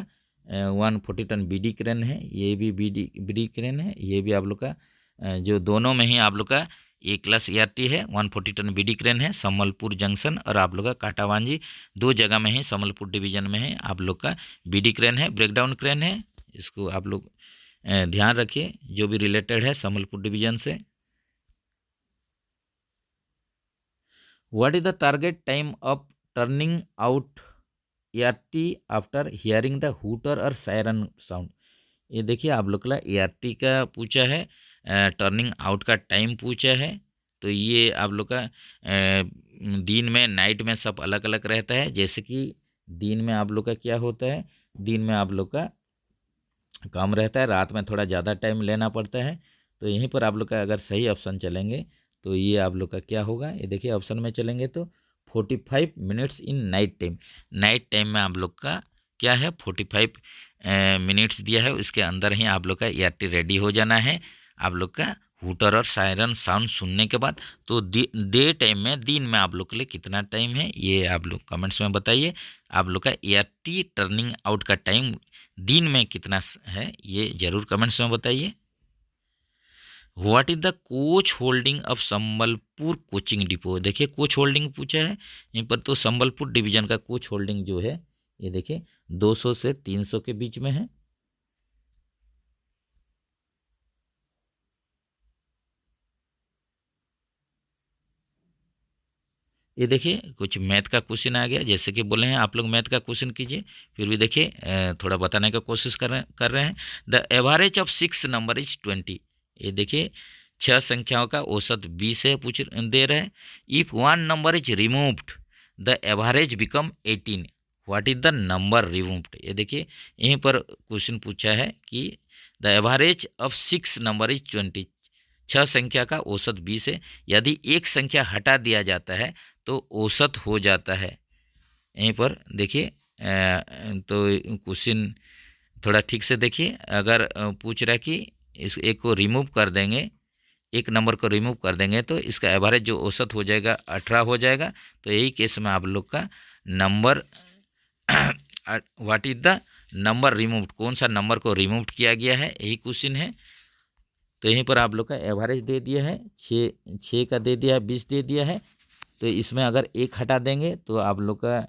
140 टन बीडी क्रेन है, ये भी बीडी क्रेन है, ये भी आप लोग का जो दोनों में ही आप लोग का A क्लास ERT है, 140 टन बीडी क्रेन है संबलपुर जंक्शन और आप लोग का कांटावांजी 2 जगह में ही संबलपुर डिवीजन में है आप लोग का बीडी क्रेन है, ब्रेकडाउन क्रेन है। इसको आप लोग ध्यान रखिए जो भी रिलेटेड है संबलपुर डिवीजन से। What is the target time of turning out ERT after hearing the hooter और सायरन साउंड। ये देखिए आप लोग का ERT का पूछा है, टर्निंग आउट का टाइम पूछा है। तो ये आप लोग का दिन में नाइट में सब अलग अलग रहता है। जैसे कि दिन में आप लोग का क्या होता है, दिन में आप लोग का कम रहता है, रात में थोड़ा ज़्यादा टाइम लेना पड़ता है। तो यहीं पर आप लोग का अगर सही ऑप्शन चलेंगे तो ये आप लोग का क्या होगा, ये देखिए ऑप्शन में चलेंगे तो 45 minutes in night time. Night time में आप लोग का क्या है 45 मिनट्स दिया है, उसके अंदर ही आप लोग का ERT रेडी हो जाना है। आप लोग का हूटर और सायरन साउंड सुनने के बाद तो डे टाइम में, दिन में आप लोग के लिए कितना टाइम है ये आप लोग कमेंट्स में बताइए। आप लोग का ERT टर्निंग आउट का टाइम दिन में कितना है ये जरूर कमेंट्स में बताइए। What is the coach holding of Sambalpur coaching depot. देखिए कोच होल्डिंग पूछा है यहीं पर, तो संबलपुर डिवीजन का कोच होल्डिंग जो है ये देखिए 200 से 300 के बीच में है। ये देखिए कुछ मैथ का क्वेश्चन आ गया, जैसे कि बोले हैं आप लोग मैथ का क्वेश्चन कीजिए, फिर भी देखिए थोड़ा बताने का कोशिश कर रहे हैं। The average of 6 number is 20। ये देखिए 6 संख्याओं का औसत 20 है, पूछ दे रहे हैं। If 1 number is removed the average become 18, what is the number removed. ये देखिए यहीं पर क्वेश्चन पूछा है कि the average of 6 number is 20, 6 संख्या का औसत 20 है, यदि एक संख्या हटा दिया जाता है तो औसत हो जाता है। यहीं पर देखिए तो क्वेश्चन थोड़ा ठीक से देखिए। अगर पूछ रहा है कि इस एक को रिमूव कर देंगे, एक नंबर को रिमूव कर देंगे तो इसका एवरेज जो औसत हो जाएगा 18 हो जाएगा। तो यही केस में आप लोग का number what is the number removed, कौन सा नंबर को रिमूव किया गया है, यही क्वेश्चन है। तो यहीं पर आप लोग का एवरेज दे दिया है, 6 का दे दिया है, 20 दे दिया है। तो इसमें अगर एक हटा देंगे तो आप लोग का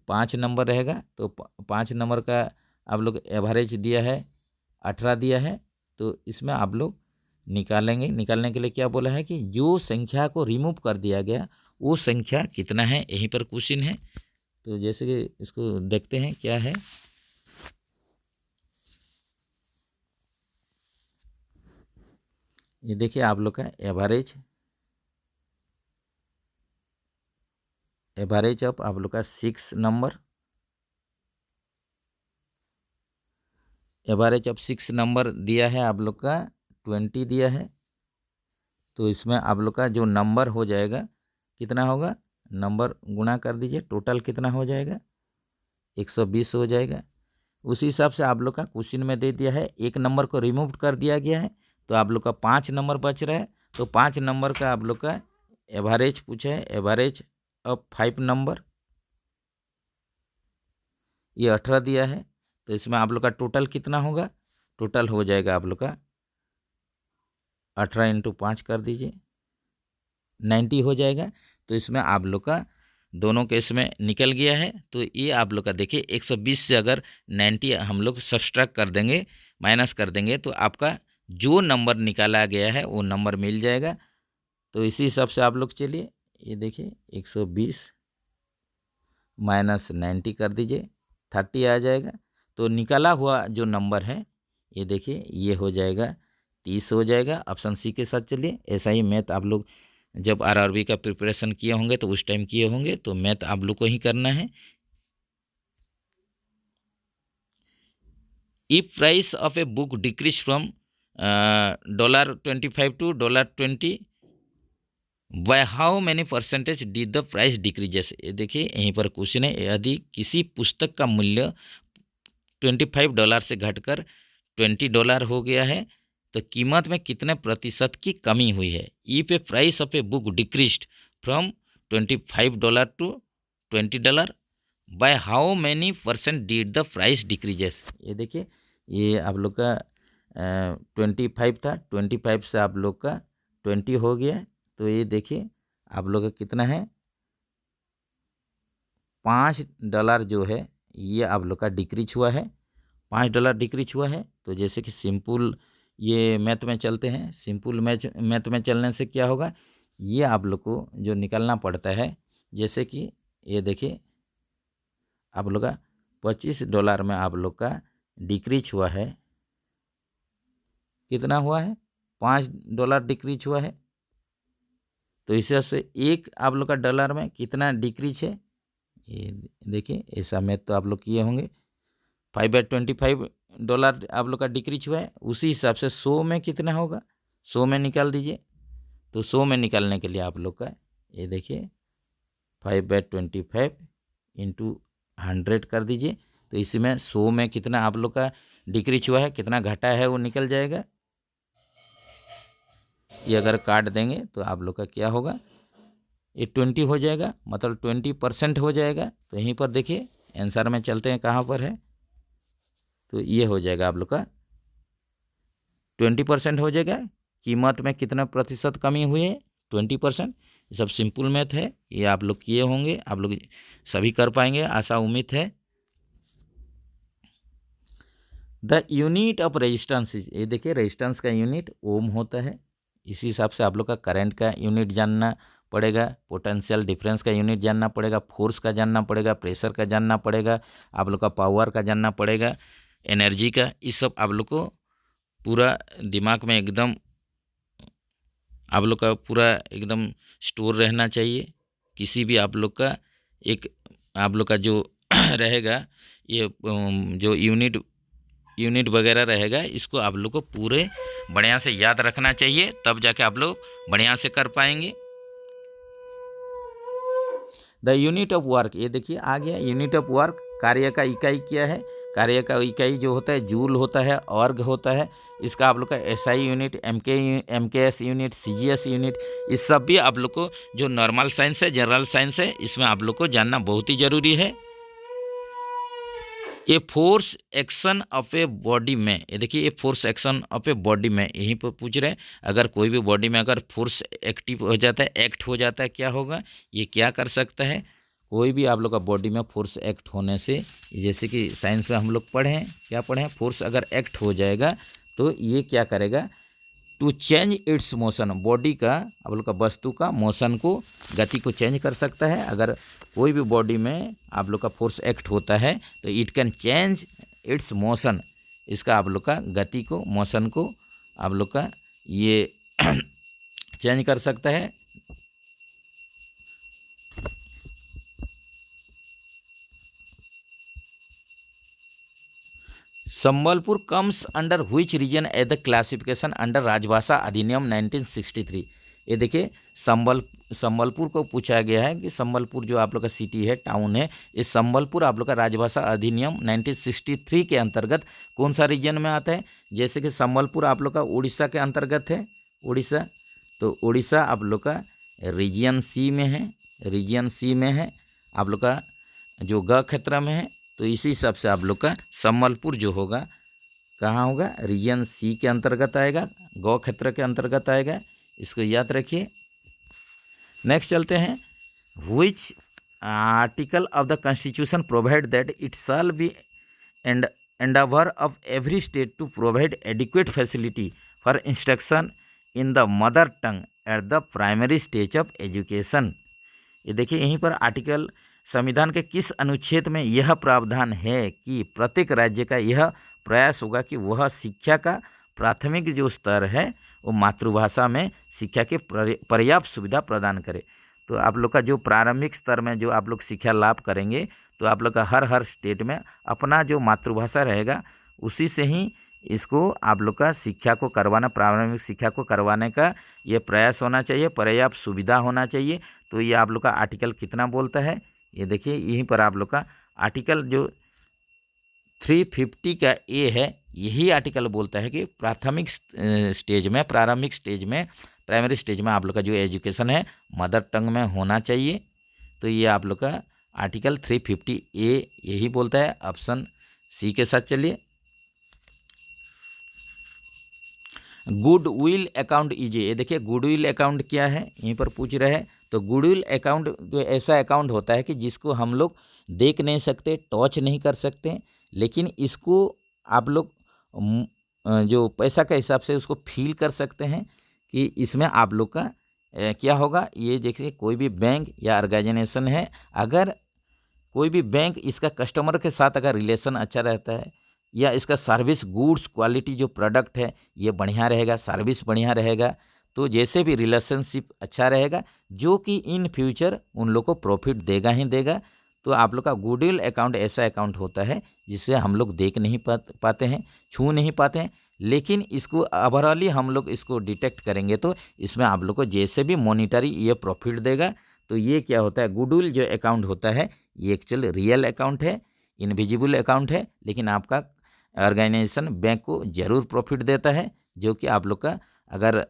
5 नंबर रहेगा। तो 5 नंबर का आप लोग एवरेज दिया है 18 दिया है। तो इसमें आप लोग निकालेंगे, निकालने के लिए क्या बोला है कि जो संख्या को रिमूव कर दिया गया वो संख्या कितना है, यहीं पर क्वेश्चन है। तो जैसे कि इसको देखते हैं क्या है। ये देखिए आप लोग का एवरेज ऑफ आप लोग का 6 नंबर, एवरेज ऑफ 6 नंबर दिया है आप लोग का 20 दिया है। तो इसमें आप लोग का जो नंबर हो जाएगा कितना होगा, नंबर गुणा कर दीजिए, टोटल कितना हो जाएगा 120 हो जाएगा। उसी हिसाब से आप लोग का क्वेश्चन में दे दिया है, एक नंबर को रिमूव कर दिया गया है, तो आप लोग का 5 नंबर बच रहा है। तो 5 नंबर का आप लोग का एवरेज पूछा है, एवरेज ऑफ 5 नंबर, ये 18 दिया है। तो इसमें आप लोग का टोटल कितना होगा, टोटल हो जाएगा आप लोग का 18 इंटू 5 कर दीजिए, 90 हो जाएगा। तो इसमें आप लोग का दोनों के इसमें निकल गया है। तो ये आप लोग का देखिए 120 से अगर 90 हम लोग सब्सट्रैक्ट कर देंगे, माइनस कर देंगे, तो आपका जो नंबर निकाला गया है वो नंबर मिल जाएगा। तो इसी हिसाब से आप लोग चलिए, ये देखिए 120 माइनस 90 कर दीजिए, 30 आ जाएगा। तो निकाला हुआ जो नंबर है ये देखिए ये हो जाएगा 30 हो जाएगा। ऑप्शन सी के साथ चलिए। ऐसा ही मैथ आप लोग जब आरआरबी का प्रिपरेशन किए होंगे तो उस टाइम किए होंगे, तो मैथ आप लोग को ही करना है। If price of a book decrease from $25 to $20, by how many percentage did the price decreases. ये देखिए यहीं पर क्वेश्चन है, यदि किसी पुस्तक का मूल्य $25 से घटकर $20 हो गया है तो कीमत में कितने प्रतिशत की कमी हुई है। If A price of a book decreased from $25 to $20, by how many percent did the price decreases. ये देखिए ये आप लोग का 25 था, 25 से आप लोग का 20 हो गया। तो ये देखिए आप लोग का कितना है, $5 जो है ये आप लोग का डिक्रीज हुआ है, $5 डिक्रीज हुआ है। तो जैसे कि सिंपल ये मैथ में चलते हैं, सिंपल मैथ में चलने से क्या होगा, ये आप लोग को जो निकालना पड़ता है, जैसे कि ये देखिए आप लोग का $25 में आप लोग का डिक्रीज हुआ है, कितना हुआ है $5 डिक्रीज हुआ है। तो इस हिसाब से एक आप लोग का डॉलर में कितना डिक्रीज है, ये देखिए ऐसा मैथ तो आप लोग किए होंगे। $5/25 आप लोग का डिक्रीज हुआ है, उसी हिसाब से 100 में कितना होगा, 100 में निकाल दीजिए। तो 100 में निकालने के लिए आप लोग का ये देखिए 5/25 इंटू 100 कर दीजिए। तो इसमें 100 में कितना आप लोग का डिक्रीज हुआ है, कितना घटा है वो निकल जाएगा। ये अगर काट देंगे तो आप लोग का क्या होगा, ये 20 हो जाएगा, मतलब 20% हो जाएगा। तो यहीं पर देखिए आंसर में चलते हैं कहाँ पर है, तो ये हो जाएगा आप लोग का 20% हो जाएगा। कीमत में कितना प्रतिशत कमी हुई है, 20%। ये सब सिंपल मैथ है, ये आप लोग किए होंगे, आप लोग सभी कर पाएंगे, आशा उम्मीद है। द यूनिट ऑफ रेजिस्टेंस, ये देखिए रेजिस्टेंस का यूनिट ओम होता है। इसी हिसाब से आप लोग का करंट का यूनिट जानना पड़ेगा, पोटेंशियल डिफरेंस का यूनिट जानना पड़ेगा, फोर्स का जानना पड़ेगा, प्रेशर का जानना पड़ेगा, आप लोग का पावर का जानना पड़ेगा, एनर्जी का। इस सब आप लोग को पूरा दिमाग में एकदम आप लोग का पूरा एकदम स्टोर रहना चाहिए। किसी भी आप लोग का एक आप लोग का जो रहेगा ये जो यूनिट वगैरह रहेगा, इसको आप लोग को पूरे बढ़िया से याद रखना चाहिए, तब जाके आप लोग बढ़िया से कर पाएंगे। द यूनिट ऑफ वर्क, ये देखिए आ गया यूनिट ऑफ वर्क। कार्य का इकाई क्या है, कार्य का इकाई जो होता है जूल होता है, वर्ग होता है। इसका आप लोग का SI unit, MKS unit, CGS unit, इस सब भी आप लोग को जो नॉर्मल साइंस है, जनरल साइंस है, इसमें आप लोग को जानना बहुत ही जरूरी है। ये force action of a body में, ये देखिए ये force action of a body में यहीं पर पूछ रहे हैं। अगर कोई भी बॉडी में अगर फोर्स एक्टिव हो जाता है, एक्ट हो जाता है, क्या होगा, ये क्या कर सकता है। कोई भी आप लोग का बॉडी में फोर्स एक्ट होने से, जैसे कि साइंस में हम लोग पढ़े हैं, क्या पढ़े हैं, फोर्स अगर एक्ट हो जाएगा तो ये क्या करेगा, to change its motion, body का आप लोग का वस्तु का मोशन को, गति को चेंज कर सकता है। अगर कोई भी बॉडी में आप लोग का फोर्स एक्ट होता है तो it can change its motion, इसका आप लोग का गति को, मोशन को आप लोग का ये चेंज कर सकता है। Sambalpur comes under which region at the classification under राजभाषा अधिनियम 1963। ये देखिए संबलपुर को पूछा गया है कि संबलपुर जो आप लोग का सिटी है, टाउन है, इस संबलपुर आप लोग का राजभाषा अधिनियम 1963 के अंतर्गत कौन सा रीजन में आता है। जैसे कि संबलपुर आप लोग का उड़ीसा के अंतर्गत है, उड़ीसा, तो उड़ीसा आप लोग का रीजन सी में है, रीजन सी में है आप लोग का जो ग क्षेत्र में है। तो इसी हिसाब से आप लोग का संबलपुर जो होगा कहाँ होगा, रीजन सी के अंतर्गत आएगा, गौ क्षेत्र के अंतर्गत आएगा, इसको याद रखिए। नेक्स्ट चलते हैं, which article of the constitution provide that it shall be endeavour of every state to provide adequate facility for instruction in the mother tongue at the primary stage of education. ये देखिए यहीं पर article संविधान के किस अनुच्छेद में यह प्रावधान है कि प्रत्येक राज्य का यह प्रयास होगा कि वह शिक्षा का प्राथमिक जो स्तर है वो मातृभाषा में शिक्षा के पर्याप्त सुविधा प्रदान करे। तो आप लोग का जो प्रारंभिक स्तर में जो आप लोग शिक्षा लाभ करेंगे, तो आप लोग का हर स्टेट में अपना जो मातृभाषा रहेगा उसी से ही इसको आप लोग का शिक्षा को करवाना, प्रारंभिक शिक्षा को करवाने का ये प्रयास होना चाहिए, पर्याप्त सुविधा होना चाहिए। तो ये आप लोग का आर्टिकल कितना बोलता है, ये देखिए यहीं पर आप लोग का आर्टिकल जो 350 का ए है, यही आर्टिकल बोलता है कि प्राथमिक स्टेज में, प्रारंभिक स्टेज में, प्राइमरी स्टेज में आप लोग का जो एजुकेशन है मदर टंग में होना चाहिए। तो ये आप लोग का आर्टिकल 350 ए यही बोलता है। ऑप्शन सी के साथ चलिए। गुडविल अकाउंट इजे, ये देखिए गुडविल अकाउंट क्या है, यहीं पर पूछ रहे हैं। तो गुडविल अकाउंट जो ऐसा अकाउंट होता है कि जिसको हम लोग देख नहीं सकते, टच नहीं कर सकते, लेकिन इसको आप लोग जो पैसा के हिसाब से उसको फील कर सकते हैं कि इसमें आप लोग का क्या होगा। ये देखिए कोई भी बैंक या ऑर्गेनाइजेशन है, अगर कोई भी बैंक इसका कस्टमर के साथ अगर रिलेशन अच्छा रहता है या इसका सर्विस गुड्स क्वालिटी जो प्रोडक्ट है ये बढ़िया रहेगा, सर्विस बढ़िया रहेगा, तो जैसे भी रिलेशनशिप अच्छा रहेगा जो कि इन फ्यूचर उन लोग को प्रॉफिट देगा ही देगा। तो आप लोग का गुडविल अकाउंट ऐसा अकाउंट होता है जिसे हम लोग देख नहीं पाते हैं, छू नहीं पाते हैं, लेकिन इसको ओवरऑली हम लोग इसको डिटेक्ट करेंगे तो इसमें आप लोग को जैसे भी मॉनिटरी ये प्रॉफिट देगा। तो ये क्या होता है, गुडविल जो अकाउंट होता है ये एक्चुअल रियल अकाउंट है, इनविजिबल अकाउंट है, लेकिन आपका ऑर्गेनाइजेशन बैंक को ज़रूर प्रॉफिट देता है, जो कि आप लोग का अगर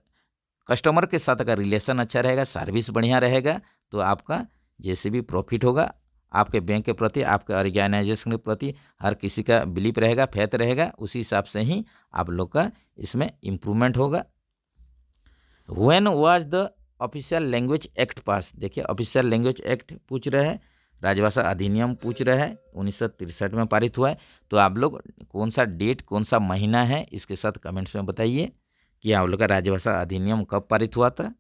कस्टमर के साथ अगर रिलेशन अच्छा रहेगा, सर्विस बढ़िया रहेगा, तो आपका जैसे भी प्रॉफिट होगा आपके बैंक के प्रति, आपके ऑर्गेनाइजेशन के प्रति हर किसी का बिलीफ रहेगा, फेथ रहेगा, उसी हिसाब से ही आप लोग का इसमें इम्प्रूवमेंट होगा। When was the official language act पास, देखिए ऑफिशियल लैंग्वेज एक्ट पूछ रहे हैं, राजभाषा अधिनियम पूछ रहे हैं, 1963 में पारित हुआ है। तो आप लोग कौन सा डेट, कौन सा महीना है, इसके साथ कमेंट्स में बताइए कि आप लोग का राजभाषा अधिनियम कब पारित हुआ था।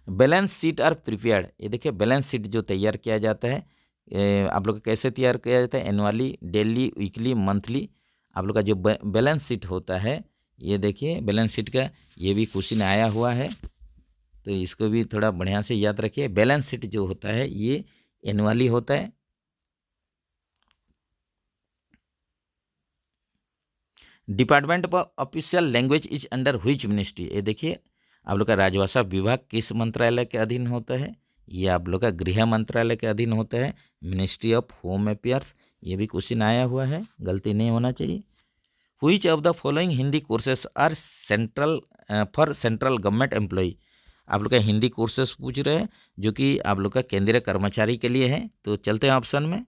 बैलेंस शीट आर प्रिपेयर्ड, ये देखिए बैलेंस शीट जो तैयार किया जाता है आप लोग कैसे तैयार किया जाता है, एनुअली, डेली, वीकली, मंथली। आप लोग का जो बैलेंस शीट होता है ये देखिए बैलेंस शीट का ये भी क्वेश्चन आया हुआ है, तो इसको भी थोड़ा बढ़िया से याद रखिए। बैलेंस शीट जो होता है ये एनुअली होता है। Department of official language is under which ministry, ये देखिए आप लोग का राजभाषा विभाग किस मंत्रालय के अधीन होता है, ये आप लोग का गृह मंत्रालय के अधीन होता है, मिनिस्ट्री ऑफ होम अफेयर्स। ये भी क्वेश्चन आया हुआ है, गलती नहीं होना चाहिए। Which of the following Hindi courses are central for central government employ, आप लोग का हिंदी कोर्सेस पूछ रहे हैं जो कि आप लोग का केंद्रीय कर्मचारी के लिए है। तो चलते हैं ऑप्शन में।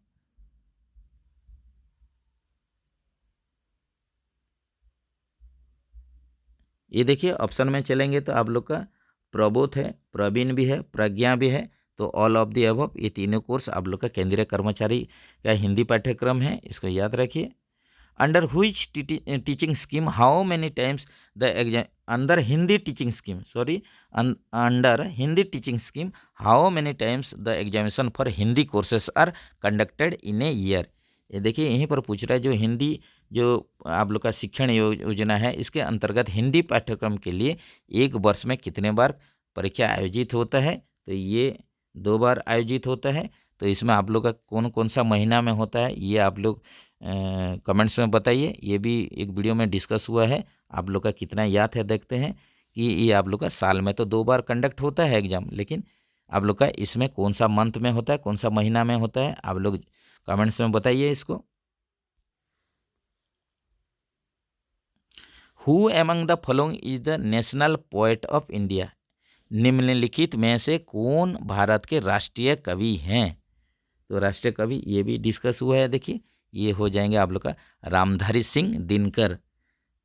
ये देखिए ऑप्शन में चलेंगे तो आप लोग का प्रबोध है, प्रवीण भी है, प्रज्ञा भी है। तो ऑल ऑफ द अबव ये तीनों कोर्स आप लोग का केंद्रीय कर्मचारी का हिंदी पाठ्यक्रम है, इसको याद रखिए। Under which teaching scheme how many times the exam, under Hindi teaching scheme, sorry under Hindi teaching scheme how many times the examination for Hindi courses are conducted in a year. ये देखिए यहीं पर पूछ रहा है जो हिंदी जो आप लोग का शिक्षण योजना है इसके अंतर्गत हिंदी पाठ्यक्रम के लिए एक वर्ष में कितने बार परीक्षा आयोजित होता है। तो ये 2 बार आयोजित होता है। तो इसमें आप लोग का कौन कौन सा महीना में होता है ये आप लोग कमेंट्स में बताइए। ये भी एक वीडियो में डिस्कस हुआ है, आप लोग का कितना याद है देखते हैं कि ये आप लोग का साल में तो 2 बार कंडक्ट होता है एग्जाम, लेकिन आप लोग का इसमें कौन सा मंथ में होता है, कौन सा महीना में होता है, आप लोग कमेंट्स में बताइए इसको। Who among the following is the national poet of India, निम्नलिखित में से कौन भारत के राष्ट्रीय कवि हैं। तो राष्ट्रीय कवि ये भी डिस्कस हुआ है, देखिए ये हो जाएंगे आप लोग का रामधारी सिंह दिनकर।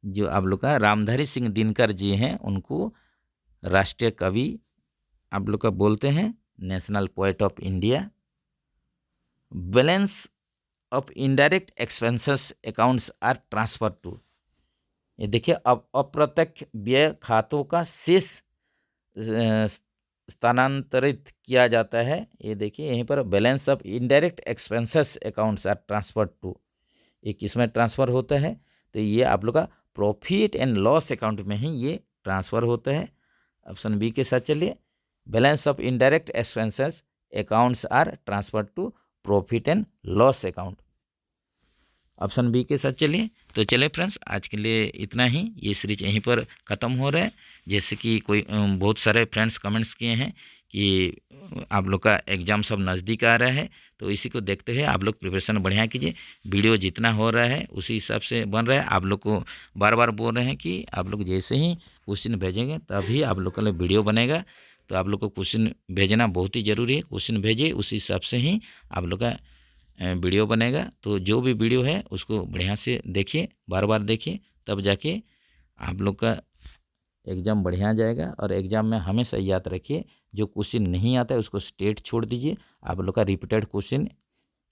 जो आप लोग का रामधारी सिंह दिनकर जी हैं उनको राष्ट्रीय कवि आप लोग का बोलते हैं, national poet of India. Balance of indirect expenses accounts are transfer to, ये देखिए अब अप्रत्यक्ष व्यय खातों का शेष स्थानांतरित किया जाता है। ये देखिए यहीं पर balance of indirect expenses accounts are transfer to, ये किसमें ट्रांसफ़र होता है, तो ये आप लोग का प्रॉफिट एंड लॉस अकाउंट में ही ये ट्रांसफ़र होता है। ऑप्शन बी के साथ चलिए, balance of indirect expenses accounts are transfer to profit and loss account, option B के साथ चलिए। तो चलिए फ्रेंड्स आज के लिए इतना ही, ये सीरीज यहीं पर ख़त्म हो रहा है। जैसे कि कोई बहुत सारे फ्रेंड्स कमेंट्स किए हैं कि आप लोग का एग्ज़ाम सब नज़दीक आ रहा है, तो इसी को देखते हुए आप लोग प्रिपरेशन बढ़िया कीजिए। वीडियो जितना हो रहा है उसी हिसाब से बन रहा है। आप लोग को बार बार बोल रहे हैं कि आप लोग जैसे ही क्वेश्चन भेजेंगे तभी आप लोग का लिए वीडियो बनेगा, तो आप लोग को क्वेश्चन भेजना बहुत ही ज़रूरी है। क्वेश्चन भेजिए, उसी हिसाब से ही आप लोग का वीडियो बनेगा। तो जो भी वीडियो है उसको बढ़िया से देखिए, बार बार देखिए, तब जाके आप लोग का एग्ज़ाम बढ़िया जाएगा। और एग्ज़ाम में हमेशा याद रखिए, जो क्वेश्चन नहीं आता है उसको स्ट्रेट छोड़ दीजिए। आप लोग का रिपीटेड क्वेश्चन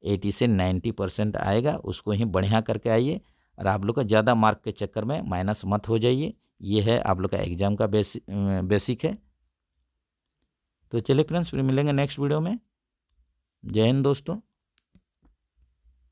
80 से 90% आएगा, उसको ही बढ़िया करके आइए। और आप लोग का ज़्यादा मार्क के चक्कर में माइनस मत हो जाइए। ये है आप लोग का एग्ज़ाम का बेसिक है। तो चलिए फ्रेंड्स फिर मिलेंगे नेक्स्ट वीडियो में। जय हिंद दोस्तों।